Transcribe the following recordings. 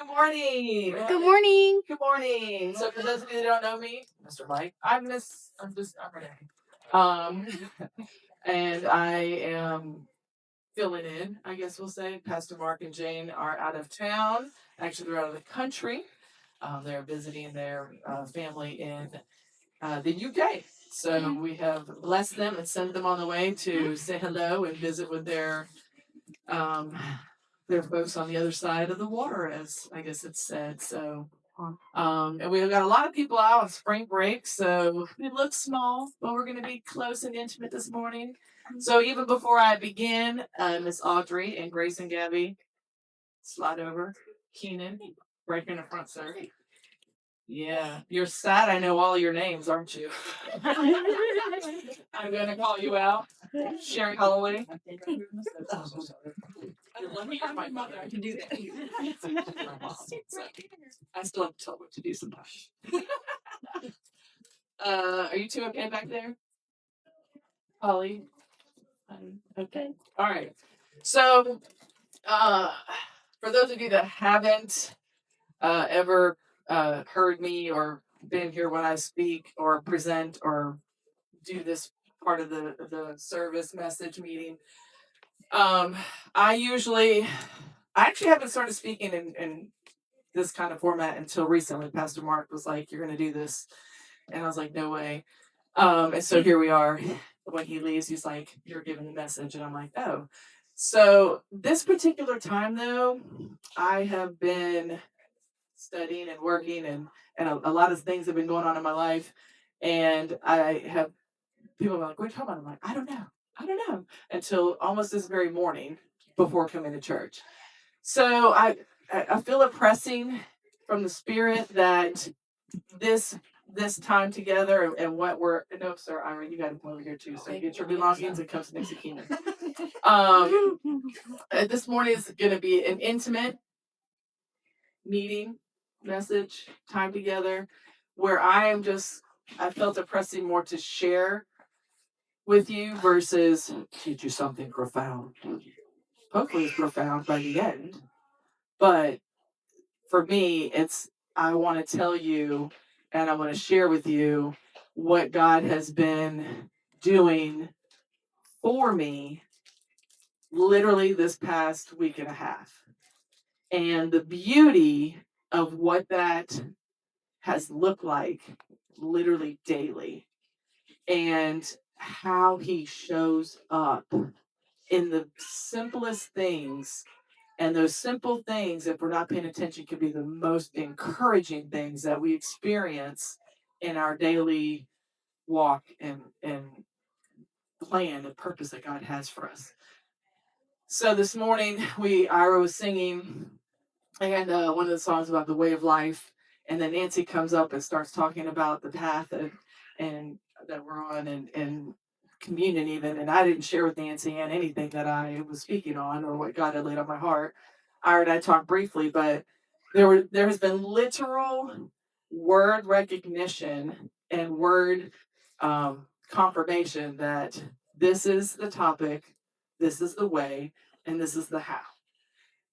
Good morning. Good morning. Good morning. So for those of you that don't know me, Mr. Mike, I'm Renee. And I am filling in, I guess we'll say. Pastor Mark and Jane are out of town. Actually, they're out of the country. They're visiting their family in the UK. So we have blessed them and sent them on the way to say hello and visit with um, their folks on the other side of the water, as I guess it's said. So, and we've got a lot of people out on spring break, so we look small, but we're going to be close and intimate this morning. So even before I begin, Miss Audrey and Grace and Gabby, slide over. Keenan, right here in the front, sir. Yeah, you're sad. I know all your names, aren't you? I'm going to call you out. Sherry Holloway. Let me have my mother. I can do that. I still have to tell what to do sometimes. Are you two okay back there? Holly? Okay. All right. So, for those of you that haven't ever heard me or been here when I speak or present or do this part of the service message meeting, I actually haven't started speaking in this kind of format until recently. Pastor Mark was like, "You're going to do this," and I was like, "No way." And so here we are. When he leaves, he's like, "You're giving the message," and I'm like, "Oh." So this particular time, though, I have been studying and working, and a lot of things have been going on in my life, and I have people are like, "What are you talking about?" I'm like, I don't know," until almost this very morning before coming to church. So I feel a pressing from the Spirit that this this time together and what we're no, sir, Ira, you got to come over here too. So get your belongings and come to next to Keenan. This morning is going to be an intimate meeting, message, time together, where I felt a pressing more to share with you versus teach you something profound. Hopefully, it's profound by the end, but for me, I want to tell you and I want to share with you what God has been doing for me literally this past week and a half. And the beauty of what that has looked like literally daily and how he shows up in the simplest things. And those simple things, if we're not paying attention, can be the most encouraging things that we experience in our daily walk and plan and purpose that God has for us. So this morning, Ira was singing, and one of the songs about the way of life, and then Nancy comes up and starts talking about the path and that we're on and communion even. And I didn't share with Nancy and anything that I was speaking on or what God had laid on my heart. Ira and I talked briefly, but there has been literal word recognition and word confirmation that this is the topic, this is the way, and this is the how.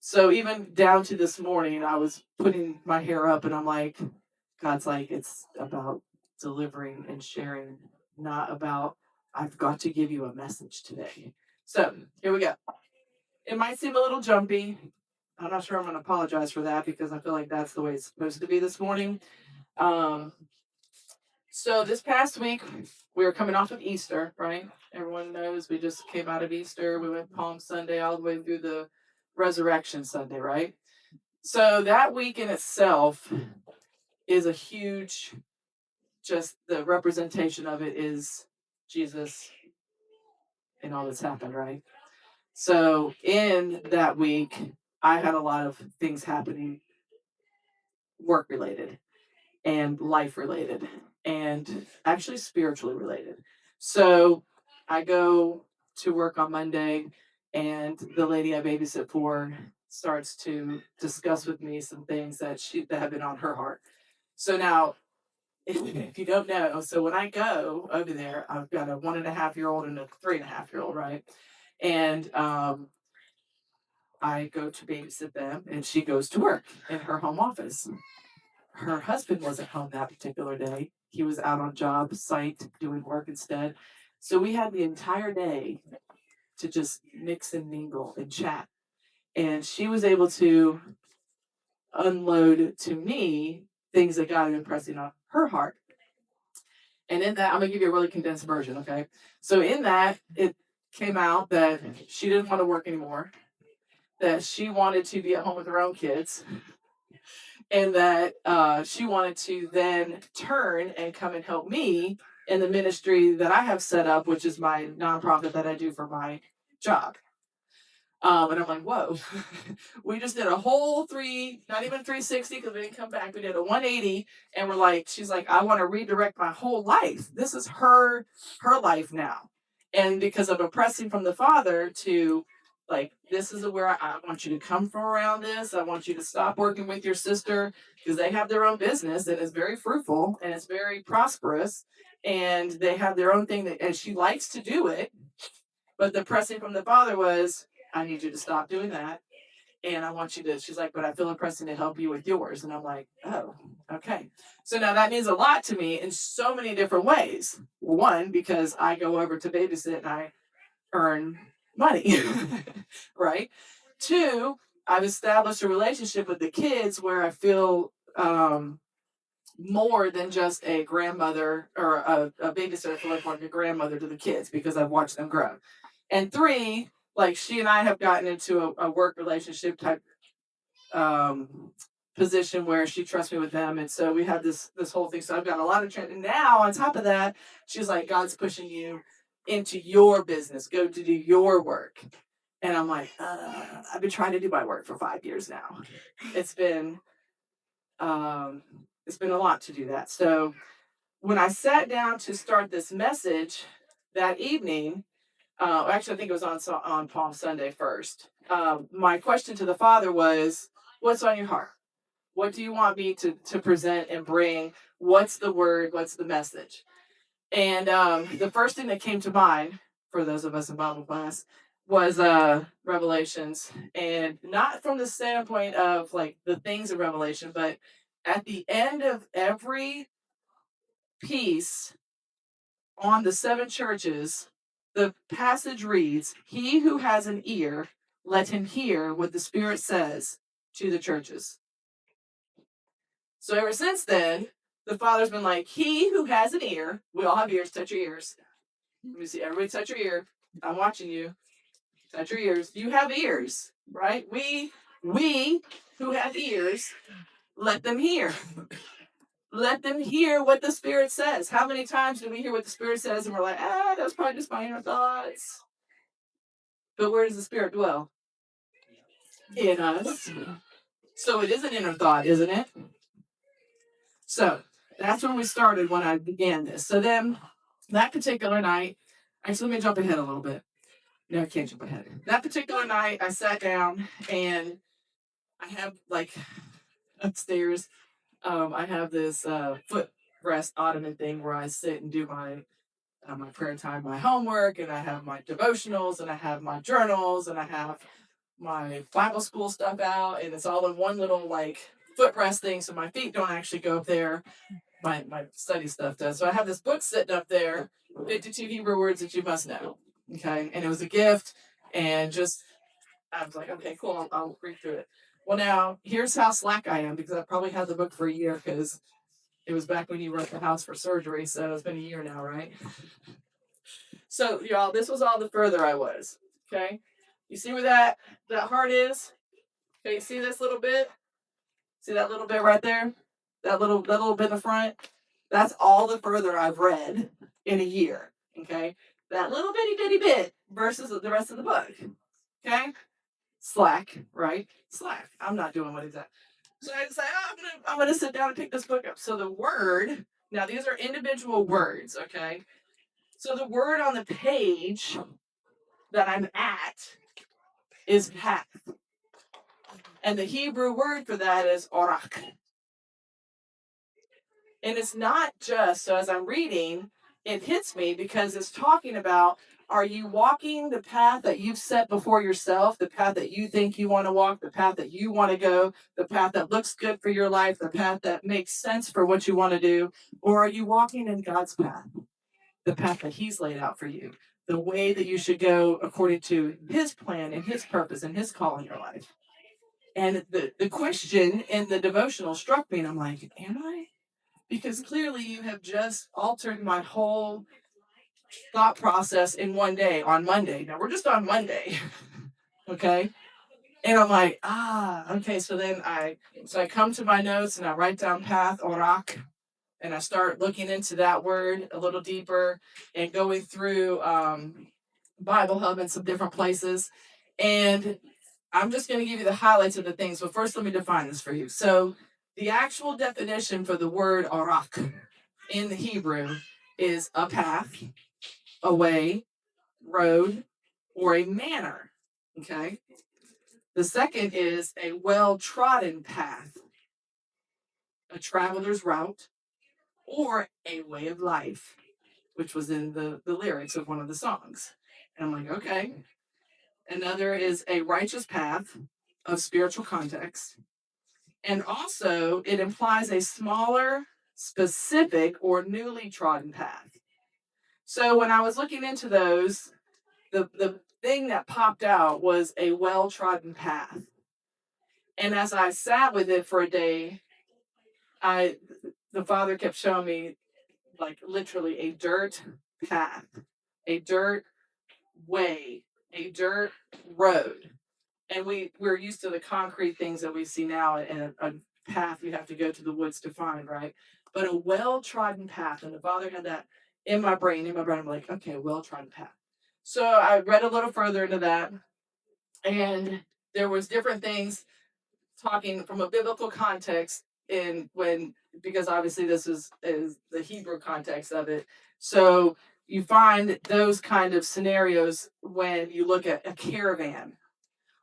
So even down to this morning, I was putting my hair up and I'm like, God's like, it's about delivering and sharing, not about, I've got to give you a message today. So here we go. It might seem a little jumpy. I'm not sure I'm going to apologize for that because I feel like that's the way it's supposed to be this morning. Um, so this past week, we were coming off of Easter, right? Everyone knows we just came out of Easter. We went Palm Sunday all the way through the Resurrection Sunday, right? So that week in itself is a huge, just the representation of it is Jesus and all that's happened, right? So in that week, I had a lot of things happening, work related and life related and actually spiritually related. So I go to work on Monday and the lady I babysit for starts to discuss with me some things that have been on her heart. So now if you don't know, so when I go over there, I've got a 1.5-year-old and a 3.5-year-old, right? And I go to babysit them, and she goes to work in her home office. Her husband wasn't home that particular day. He was out on job site doing work instead. So we had the entire day to just mix and mingle and chat. And she was able to unload to me things that God had been pressing on her heart. And in that, I'm gonna give you a really condensed version, okay? So in that, it came out that she didn't want to work anymore, that she wanted to be at home with her own kids, and that she wanted to then turn and come and help me in the ministry that I have set up, which is my nonprofit that I do for my job. And I'm like, whoa, we just did a whole not even 360 because we didn't come back. We did a 180, and we're like, she's like, I want to redirect my whole life. This is her life now. And because of a pressing from the Father to like, this is where I want you to come from around this. I want you to stop working with your sister because they have their own business and it's very fruitful and it's very prosperous. And they have their own thing and she likes to do it. But the pressing from the Father was, I need you to stop doing that. And I want you to, she's like, but I feel a pressing to help you with yours. And I'm like, oh, okay. So now that means a lot to me in so many different ways. One, because I go over to babysit and I earn money, right? Two, I've established a relationship with the kids where I feel more than just a grandmother or a babysitter. I feel like a grandmother to the kids because I've watched them grow. And three, like she and I have gotten into a work relationship type position where she trusts me with them, and so we have this whole thing. So I've got a lot of training. And now on top of that, she's like, God's pushing you into your business. Go to do your work. And I'm like, I've been trying to do my work for 5 years now. It's been a lot to do that. So when I sat down to start this message that evening, actually, I think it was on Palm Sunday first. My question to the Father was, what's on your heart? What do you want me to present and bring? What's the word? What's the message? And the first thing that came to mind for those of us in Bible class was Revelations. And not from the standpoint of like the things of Revelation, but at the end of every piece on the 7 churches, the passage reads, he who has an ear, let him hear what the Spirit says to the churches. So ever since then, the Father's been like, he who has an ear, we all have ears, touch your ears. Let me see, everybody touch your ear. I'm watching you. Touch your ears. You have ears, right? We who have ears, let them hear. Let them hear what the Spirit says. How many times do we hear what the Spirit says and we're like, that's probably just my inner thoughts. But where does the Spirit dwell? In us. So it is an inner thought, isn't it? So that's when we started when I began this. So then that particular night, actually, let me jump ahead a little bit. No, I can't jump ahead. That particular night, I sat down and I have like upstairs, I have this footrest ottoman thing where I sit and do my prayer time, my homework, and I have my devotionals, and I have my journals, and I have my Bible school stuff out, and it's all in one little like footrest thing, so my feet don't actually go up there. My study stuff does. So I have this book sitting up there, 52 Hebrew words that you must know. Okay, and it was a gift, and just I was like, okay, cool, I'll read through it. Well, now here's how slack I am because I probably had the book for a year because it was back when you wrote the house for surgery, so it's been a year now, right? So, y'all, this was all the further I was. Okay, you see where that heart is? Okay, you see this little bit? See that little bit right there? That little bit in the front? That's all the further I've read in a year. Okay, that little bitty bit versus the rest of the book. Okay, slack, right? Slack. I'm not doing what exactly. So I decided, I'm gonna sit down and pick this book up. So the word. Now these are individual words. Okay. So the word on the page that I'm at is path. And the Hebrew word for that is orak. And it's not just, so as I'm reading, it hits me because it's talking about Are you walking the path that you've set before yourself, the path that you think you want to walk, the path that you want to go, the path that looks good for your life, the path that makes sense for what you want to do? Or are you walking in God's path, the path that He's laid out for you, the way that you should go according to His plan and His purpose and His call in your life? And the question in the devotional struck me, and I'm like, am I? Because clearly you have just altered my whole thought process in one day on Monday. Now we're just on Monday. Okay. And I'm like, okay. So I come to my notes and I write down path orak, and I start looking into that word a little deeper and going through Bible Hub and some different places. And I'm just going to give you the highlights of the things. But first, let me define this for you. So the actual definition for the word orak in the Hebrew is a path, a way, road, or a manner. Okay. The second is a well trodden path, a traveler's route, or a way of life, which was in the lyrics of one of the songs. And I'm like, okay. Another is a righteous path of spiritual context. And also, it implies a smaller, specific, or newly trodden path. So when I was looking into those, the thing that popped out was a well trodden path. And as I sat with it for a day, I the Father kept showing me like literally a dirt path, a dirt way, a dirt road. And we're used to the concrete things that we see now, and a path you have to go to the woods to find, right? But a well-trodden path, and the Father had that in my brain. I'm like, okay, well-trodden path. So I read a little further into that, and there was different things talking from a biblical context in when because obviously this is the Hebrew context of it. So you find those kind of scenarios when you look at a caravan,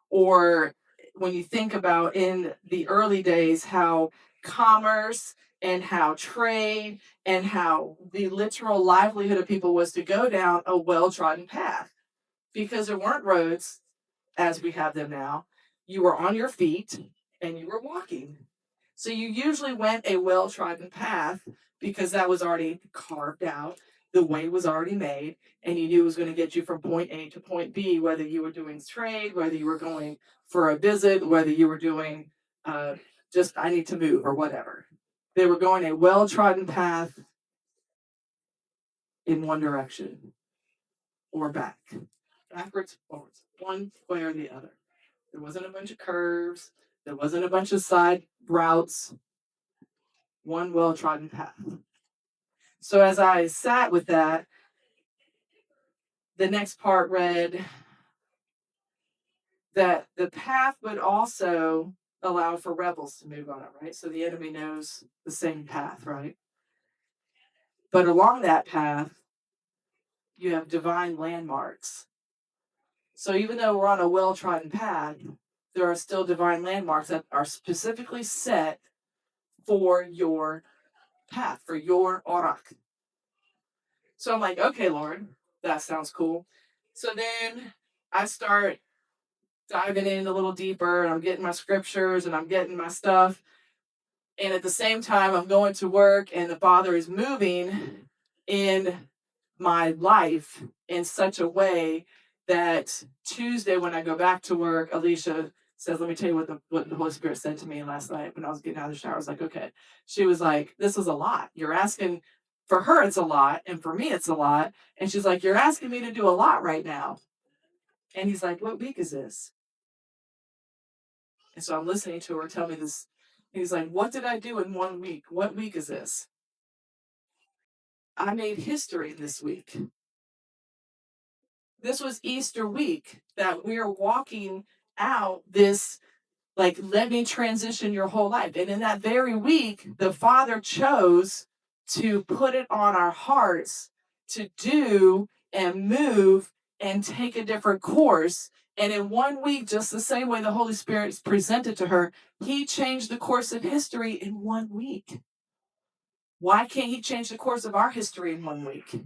or when you think about in the early days how commerce and how trade and how the literal livelihood of people was to go down a well-trodden path, because there weren't roads as we have them now. You were on your feet and you were walking. So you usually went a well trodden path because that was already carved out. The way was already made, and you knew it was going to get you from point A to point B, whether you were doing trade, whether you were going for a visit, whether you were doing just, I need to move or whatever. They were going a well trodden path in one direction or backwards, forwards, one way or the other. There wasn't a bunch of curves. There wasn't a bunch of side routes. One well trodden path. So as I sat with that, the next part read that the path would also allow for rebels to move on it, right? So the enemy knows the same path, right? But along that path, you have divine landmarks. So even though we're on a well trodden path, there are still divine landmarks that are specifically set for your path, for your orak. So I'm like, okay, Lord, that sounds cool. So then I start diving in a little deeper, and I'm getting my scriptures and I'm getting my stuff. And at the same time, I'm going to work, and the Father is moving in my life in such a way that Tuesday, when I go back to work, Alicia says, let me tell you what the Holy Spirit said to me last night when I was getting out of the shower. I was like, okay. She was like, this is a lot. You're asking, for her, it's a lot. And for me, it's a lot. And she's like, you're asking me to do a lot right now. And he's like, what week is this? And so I'm listening to her tell me this. He's like, what did I do in 1 week? What week is this? I made history this week. This was Easter week that we're walking out this, like, let me transition your whole life. And in that very week, the Father chose to put it on our hearts to do and move and take a different course. And in 1 week, just the same way the Holy Spirit presented to her, He changed the course of history in 1 week. Why can't He change the course of our history in 1 week?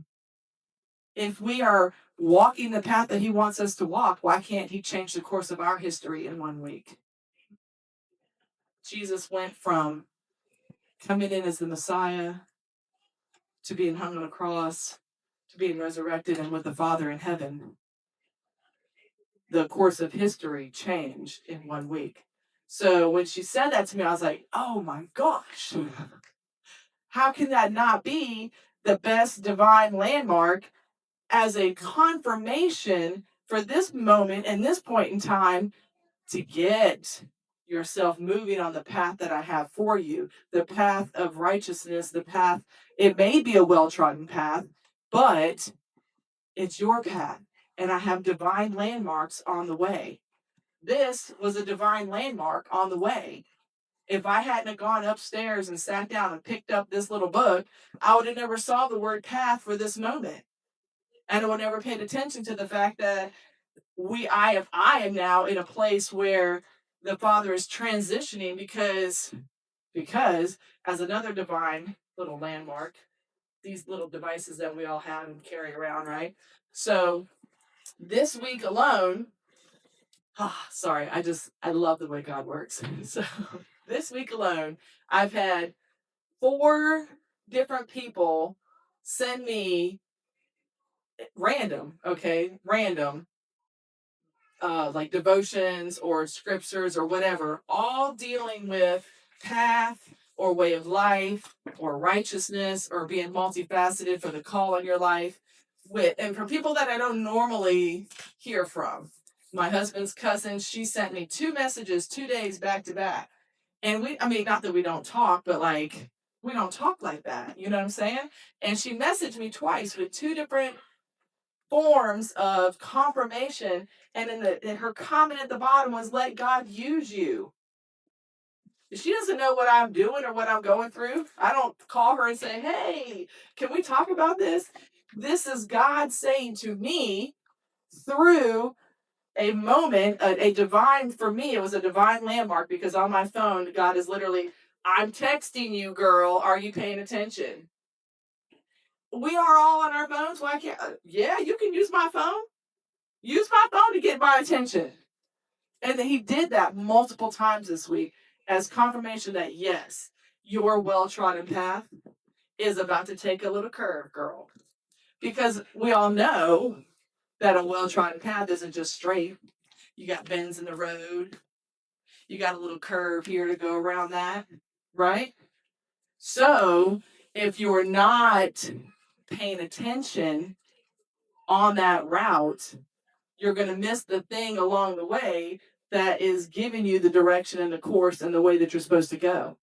If we are walking the path that he wants us to walk, why can't he change the course of our history in 1 week? Jesus went from coming in as the Messiah to being hung on a cross to being resurrected and with the Father in heaven. The course of history changed in 1 week. So when she said that to me, I was like, oh my gosh, how can that not be the best divine landmark as a confirmation for this moment and this point in time to get yourself moving on the path that I have for you, the path of righteousness, the path, it may be a well-trodden path, but it's your path. And I have divine landmarks on the way. This was a divine landmark on the way. If I hadn't gone upstairs and sat down and picked up this little book, I would have never saw the word path for this moment. And I would never paid attention to the fact that I am now in a place where the Father is transitioning because as another divine little landmark, these little devices that we all have and carry around, right? So this week alone, sorry, I love the way God works. So this week alone, I've had 4 different people send me random, like devotions or scriptures or whatever, all dealing with path or way of life or righteousness or being multifaceted for the call on your life and from people that I don't normally hear from. My husband's cousin, she sent me 2 messages 2 days back to back. And not that we don't talk, but like we don't talk like that. You know what I'm saying? And she messaged me twice with 2 different forms of confirmation, and in her comment at the bottom was, let God use you. She doesn't know what I'm doing or what I'm going through. I don't call her and say, hey, can we talk about this? This is God saying to me through a moment, a divine, for me, it was a divine landmark, because on my phone, God is literally, I'm texting you, girl. Are you paying attention? We are all on our phones. Why can't, yeah, you can use my phone. Use my phone to get my attention. And he did that multiple times this week as confirmation that, yes, your well-trodden path is about to take a little curve, girl. Because we all know that a well-trodden path isn't just straight. You got bends in the road. You got a little curve here to go around that, right? So if you're not paying attention on that route, you're going to miss the thing along the way that is giving you the direction and the course and the way that you're supposed to go.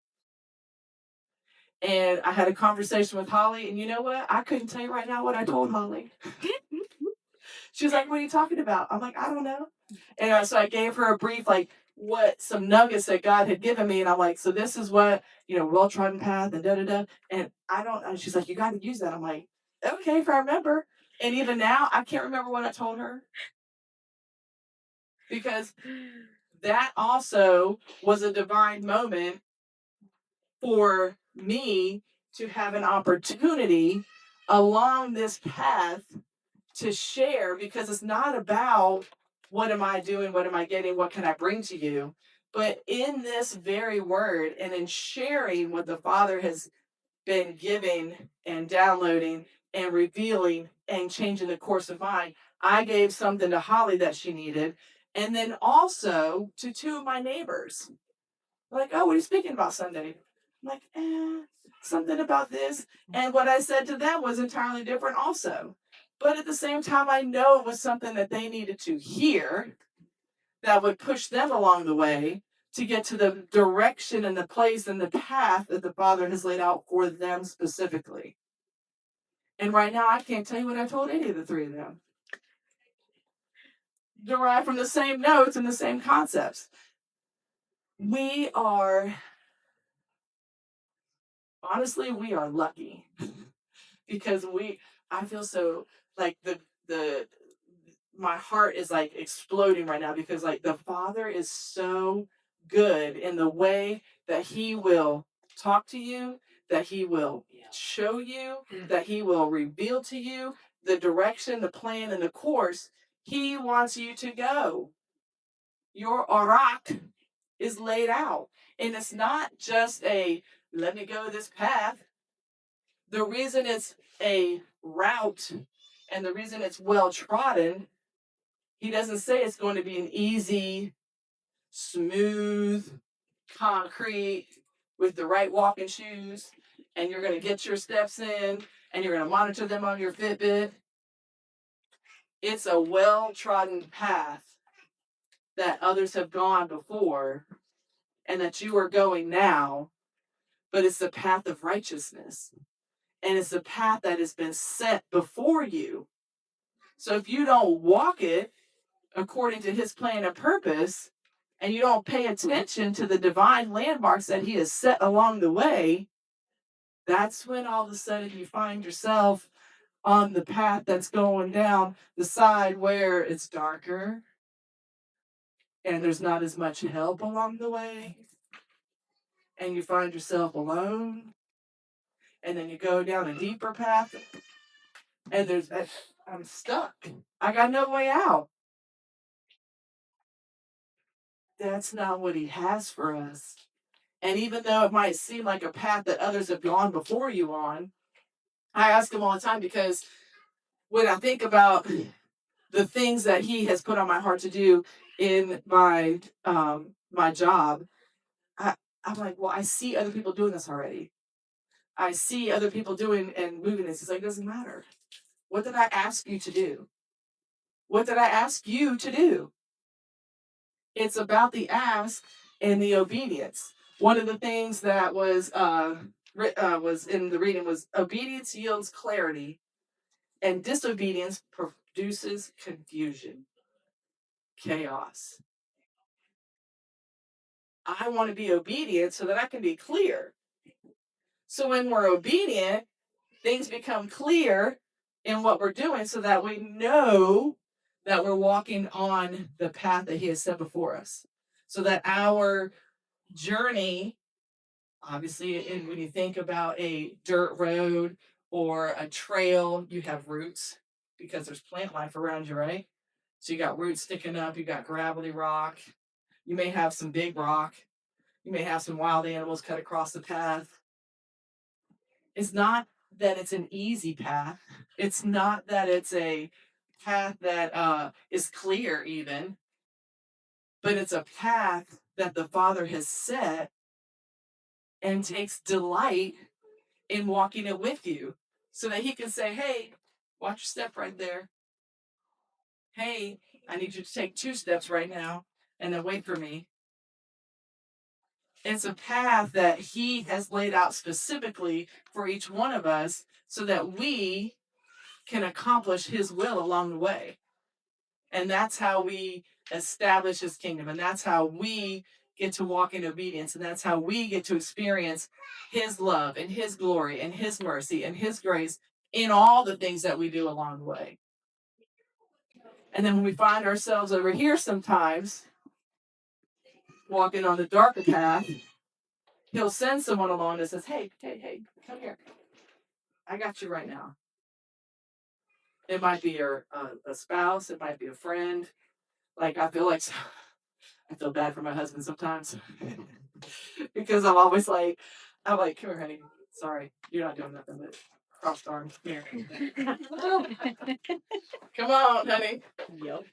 And I had a conversation with Holly, and you know what? I couldn't tell you right now what I told Holly. She was like, what are you talking about? I'm like, I don't know. And so I gave her a brief, like, some nuggets that God had given me. And I'm like, so this is what, well-trodden path and da-da-da. And I don't know. She's like, you got to use that. I'm like, okay, if I remember. And even now, I can't remember what I told her. Because that also was a divine moment for me to have an opportunity along this path to share, because it's not about what am I doing, what am I getting, what can I bring to you, but in this very word and in sharing what the Father has been giving and downloading and revealing and changing the course of mine, I gave something to Holly that she needed, and then also to 2 of my neighbors. Like, oh, what are you speaking about Sunday? I'm like, something about this. And what I said to them was entirely different also. But at the same time, I know it was something that they needed to hear that would push them along the way to get to the direction and the place and the path that the Father has laid out for them specifically. And right now, I can't tell you what I told any of the 3 of them. Derived from the same notes and the same concepts. We are lucky because I feel so like the my heart is like exploding right now, because like the Father is so good in the way that he will talk to you, that he will show you, that he will reveal to you, the direction, the plan, and the course he wants you to go. Your orak is laid out. And it's not just a let me go this path. The reason it's a route and the reason it's well trodden, he doesn't say it's going to be an easy, smooth, concrete with the right walking shoes, and you're going to get your steps in and you're going to monitor them on your Fitbit. It's a well trodden path that others have gone before and that you are going now, but it's the path of righteousness. And it's the path that has been set before you. So if you don't walk it according to his plan and purpose, and you don't pay attention to the divine landmarks that he has set along the way, that's when all of a sudden you find yourself on the path that's going down the side where it's darker and there's not as much help along the way, and you find yourself alone, and then you go down a deeper path and I'm stuck. I got no way out. That's not what he has for us. And even though it might seem like a path that others have gone before you on, I ask him all the time, because when I think about the things that he has put on my heart to do in my job, I'm like, well, I see other people doing this already. I see other people doing and moving this. He's like, it doesn't matter. What did I ask you to do? What did I ask you to do? It's about the ask and the obedience. One of the things that was in the reading was obedience yields clarity, and disobedience produces confusion, chaos. I want to be obedient so that I can be clear. So when we're obedient, things become clear in what we're doing so that we know that we're walking on the path that he has set before us. So that our journey, obviously, and when you think about a dirt road or a trail, you have roots because there's plant life around you, right? So you got roots sticking up, you got gravelly rock, you may have some big rock, you may have some wild animals cut across the path. It's not that it's an easy path. It's not that it's a path that is clear, even, but it's a path that the Father has set and takes delight in walking it with you so that he can say, hey, watch your step right there. Hey, I need you to take 2 steps right now and then wait for me. It's a path that he has laid out specifically for each one of us so that we can accomplish his will along the way. And that's how we establish his kingdom. And that's how we get to walk in obedience. And that's how we get to experience his love and his glory and his mercy and his grace in all the things that we do along the way. And then when we find ourselves over here sometimes walking on the darker path, he'll send someone along that says, hey, come here. I got you right now. It might be a spouse. It might be a friend. Like, I feel bad for my husband sometimes because I'm always like, come here, honey. Sorry, you're not doing nothing but crossed arms. Here. Come on, honey. Yep.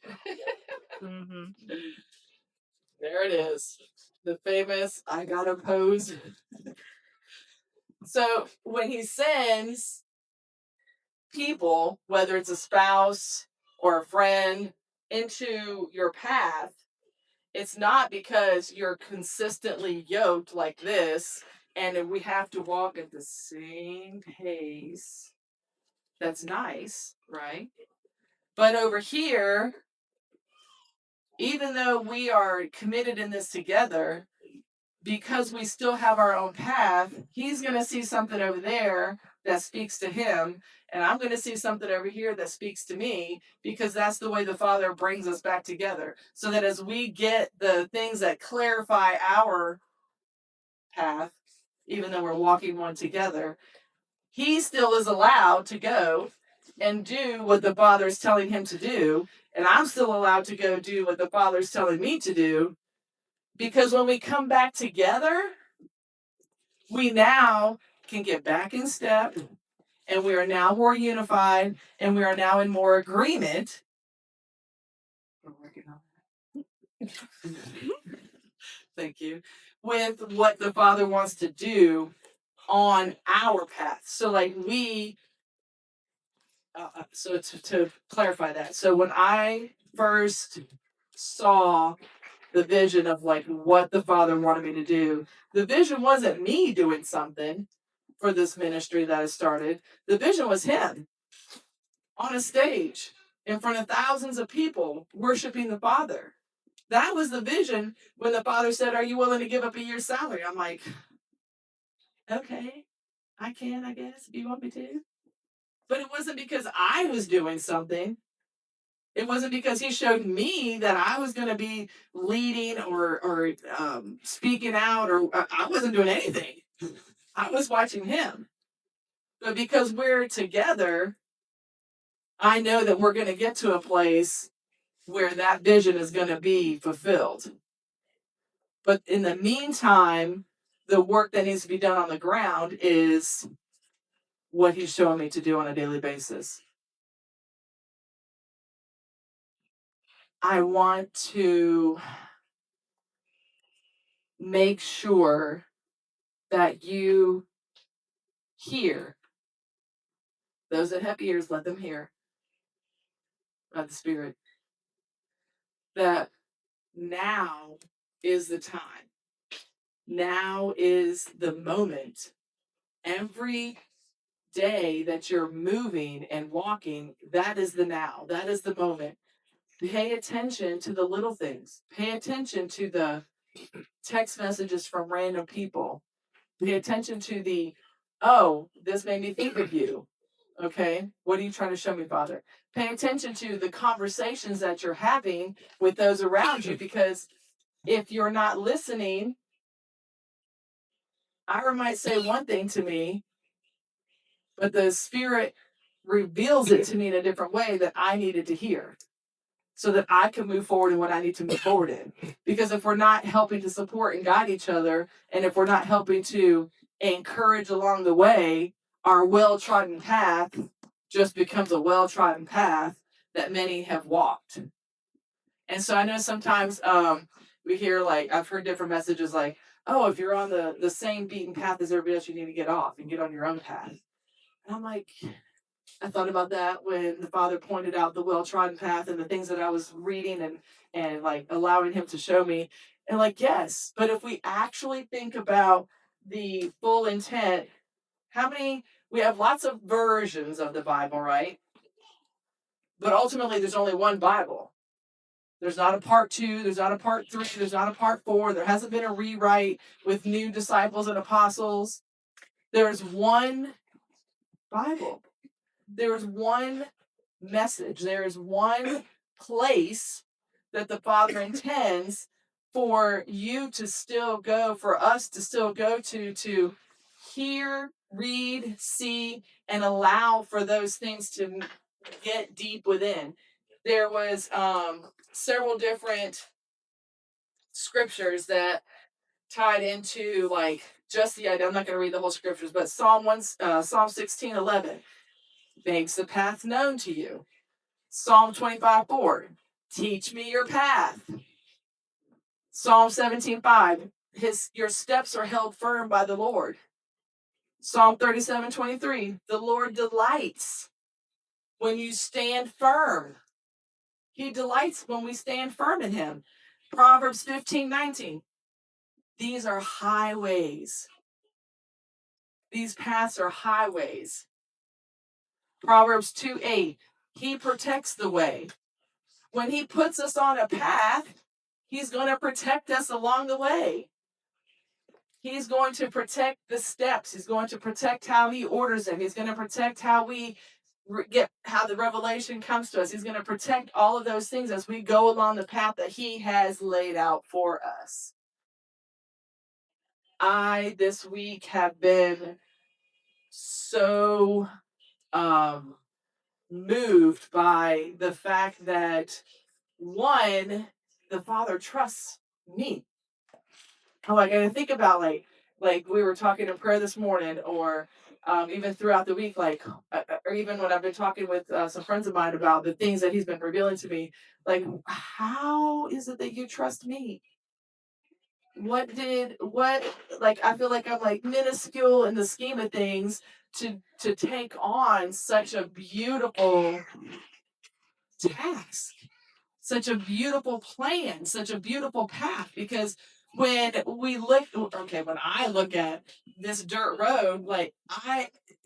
Mm-hmm. There it is. The famous, I gotta pose. So when he sends people, whether it's a spouse or a friend, into your path, it's not because you're consistently yoked like this and we have to walk at the same pace. That's nice, right? But over here, even though we are committed in this together, because we still have our own path, he's going to see something over there that speaks to him, and I'm going to see something over here that speaks to me, because that's the way the Father brings us back together. So that as we get the things that clarify our path, even though we're walking one together, he still is allowed to go and do what the Father is telling him to do, and I'm still allowed to go do what the Father is telling me to do. Because when we come back together, we now can get back in step, and we are now more unified, and we are now in more agreement. We're working on that. Thank you. With what the Father wants to do on our path. So, like, so to clarify that. So, when I first saw the vision of like what the Father wanted me to do, the vision wasn't me doing something for this ministry that I started. The vision was him on a stage in front of thousands of people worshiping the Father. That was the vision when the Father said, "Are you willing to give up a year's salary?" I'm like, okay, I can, I guess, if you want me to. But it wasn't because I was doing something. It wasn't because he showed me that I was going to be leading or speaking out, or I wasn't doing anything. I was watching him. But because we're together, I know that we're going to get to a place where that vision is going to be fulfilled. But in the meantime, the work that needs to be done on the ground is what he's showing me to do on a daily basis. I want to make sure that you hear. Those that have ears, let them hear by the Spirit. That now is the time. Now is the moment. Every day that you're moving and walking, that is the now. That is the moment. Pay attention to the little things. Pay attention to the text messages from random people. Pay attention to the, oh, this made me think of you. Okay, what are you trying to show me, Father? Pay attention to the conversations that you're having with those around you, because if you're not listening, Ira might say one thing to me, but the Spirit reveals it to me in a different way that I needed to hear so that I can move forward in what I need to move forward in. Because if we're not helping to support and guide each other, and if we're not helping to encourage along the way, our well-trodden path just becomes a well-trodden path that many have walked. And so I know sometimes we hear, like, I've heard different messages like, oh, if you're on the same beaten path as everybody else, you need to get off and get on your own path. And I'm like, I thought about that when the Father pointed out the well-trodden path and the things that I was reading and like allowing him to show me. And like, yes, but if we actually think about the full intent, we have lots of versions of the Bible, right? But ultimately, there's only one Bible. There's not a part 2, there's not a part 3, there's not a part 4. There hasn't been a rewrite with new disciples and apostles. There's one Bible. There's one message. There is one place that the Father intends for you to still go, for us to still go to hear, read, see, and allow for those things to get deep within. There was several different scriptures that tied into like just the idea. I'm not going to read the whole scriptures, but Psalm 16:11 makes the path known to you. Psalm 25:4, teach me your path. Psalm 17:5, your steps are held firm by the Lord. Psalm 37:23, the Lord delights when you stand firm. He delights when we stand firm in him. Proverbs 15:19, these are highways. These paths are highways. Proverbs 2:8, he protects the way. When he puts us on a path, he's going to protect us along the way. He's going to protect the steps. He's going to protect how he orders them. He's going to protect how we get how the revelation comes to us. He's going to protect all of those things as we go along the path that he has laid out for us. I this week have been so moved by the fact that, one, the Father trusts me. Like, and I think about like we were talking in prayer this morning, or even throughout the week, like, or even when I've been talking with some friends of mine about the things that He's been revealing to me. Like, how is it that you trust me? What like, I feel like I'm like minuscule in the scheme of things to take on such a beautiful task, such a beautiful plan, such a beautiful path. Because when we look, okay, when I look at this dirt road, like,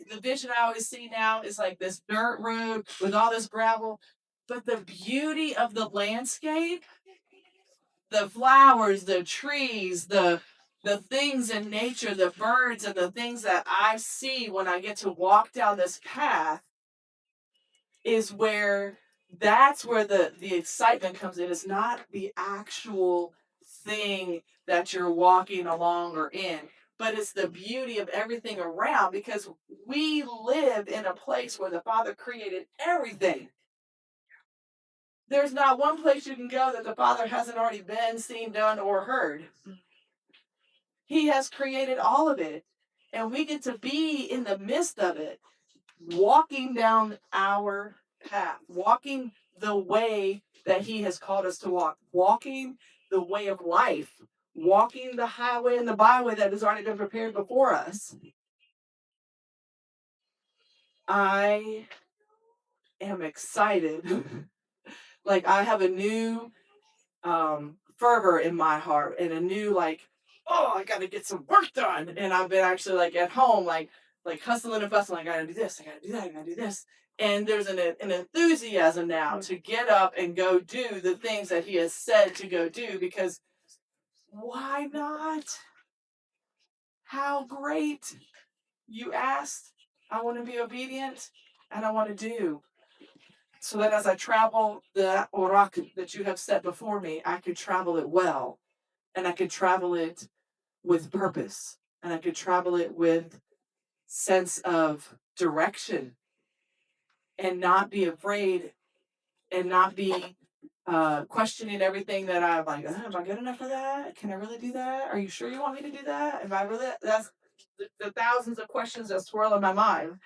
the vision I always see now is like this dirt road with all this gravel, but the beauty of the landscape, the flowers, the trees, the things in nature, the birds and the things that I see when I get to walk down this path is where that's where the excitement comes in. It's not the actual thing that you're walking along or in, but it's the beauty of everything around, because we live in a place where the Father created everything. There's not one place you can go that the Father hasn't already been, seen, done, or heard. He has created all of it, and we get to be in the midst of it, walking down our path, walking the way that He has called us to walk, walking the way of life, walking the highway and the byway that has already been prepared before us. I am excited. Like, I have a new fervor in my heart, and a new, like, oh, I got to get some work done. And I've been actually like at home, like hustling and bustling. I got to do this. I got to do that. I got to do this. And there's an enthusiasm now to get up and go do the things that He has said to go do, because why not? How great. You asked. I want to be obedient, and I want to do, so that as I travel the orak that you have set before me, I could travel it well, and I could travel it with purpose, and I could travel it with sense of direction, and not be afraid, and not be questioning everything that I'm like, am I good enough for that? Can I really do that? Are you sure you want me to do that? Am I really? That's the thousands of questions that swirl in my mind.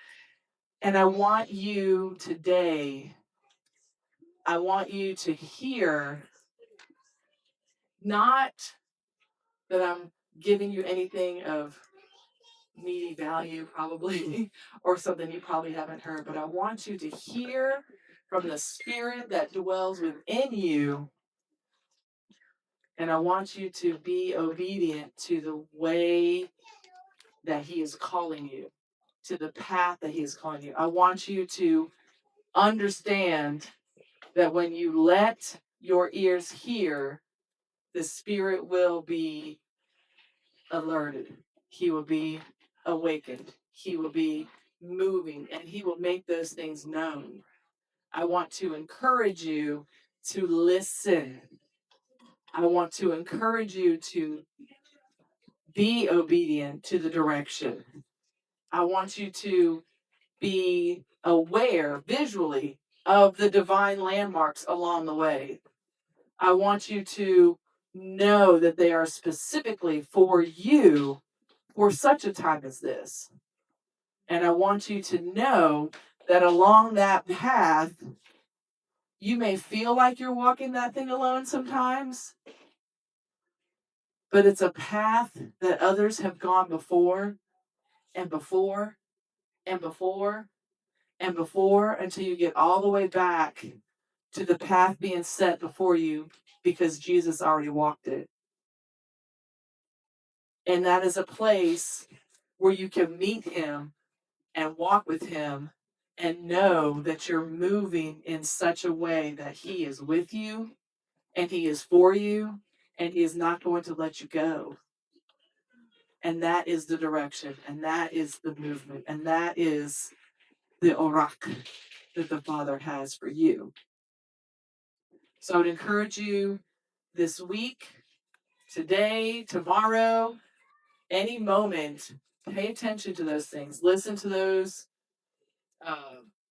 And I want you today, I want you to hear, not that I'm giving you anything of meaty value, probably, or something you probably haven't heard, but I want you to hear from the Spirit that dwells within you, and I want you to be obedient to the way that He is calling you, to the path that He is calling you. I want you to understand that when you let your ears hear, the Spirit will be alerted. He will be awakened. He will be moving, and He will make those things known. I want to encourage you to listen. I want to encourage you to be obedient to the direction. I want you to be aware visually of the divine landmarks along the way. I want you to know that they are specifically for you for such a time as this. And I want you to know that along that path, you may feel like you're walking that thing alone sometimes, but it's a path that others have gone before and before and before and before, until you get all the way back to the path being set before you, because Jesus already walked it. And that is a place where you can meet Him and walk with Him and know that you're moving in such a way that He is with you, and He is for you, and He is not going to let you go. And that is the direction, and that is the movement, and that is the orak that the Father has for you. So I would encourage you this week, today, tomorrow, any moment, pay attention to those things. Listen to those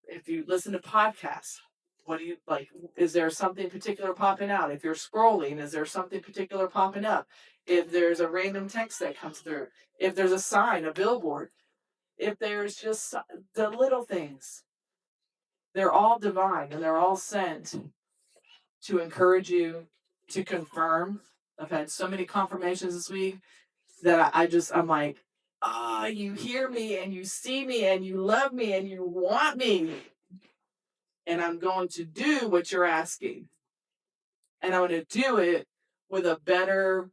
if you listen to podcasts, what do you like? Is there something particular popping out? If you're scrolling, is there something particular popping up? If there's a random text that comes through, if there's a sign, a billboard, if there's just the little things, they're all divine and they're all sent to encourage you, to confirm. I've had so many confirmations this week that I'm like, you hear me and you see me and you love me and you want me. And I'm going to do what you're asking. And I'm going to do it with a better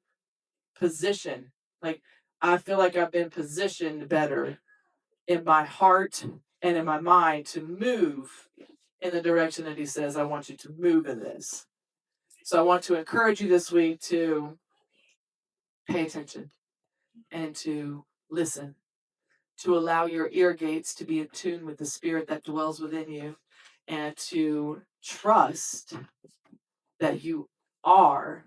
position. Like, I feel like I've been positioned better in my heart and in my mind to move in the direction that he says, I want you to move in this. So I want to encourage you this week to pay attention and to listen, to allow your ear gates to be in tune with the spirit that dwells within you, and to trust that you are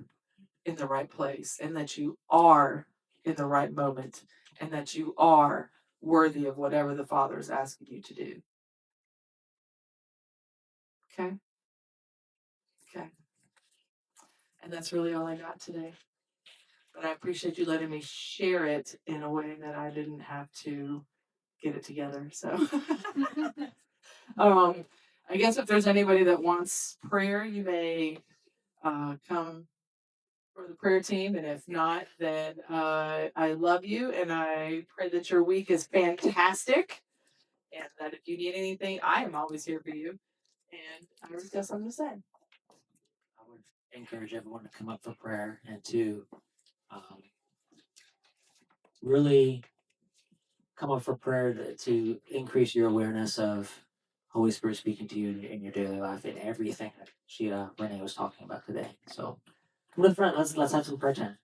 in the right place and that you are in the right moment and that you are worthy of whatever the Father is asking you to do. Okay? Okay. And that's really all I got today. But I appreciate you letting me share it in a way that I didn't have to get it together. So I guess if there's anybody that wants prayer, you may come for the prayer team. And if not, then I love you and I pray that your week is fantastic. And that if you need anything, I am always here for you. And I just got something to say. I would encourage everyone to come up for prayer and to really come up for prayer to increase your awareness of Holy Spirit speaking to you in your daily life and everything that Renee was talking about today. So come to the front. Let's have some prayer time.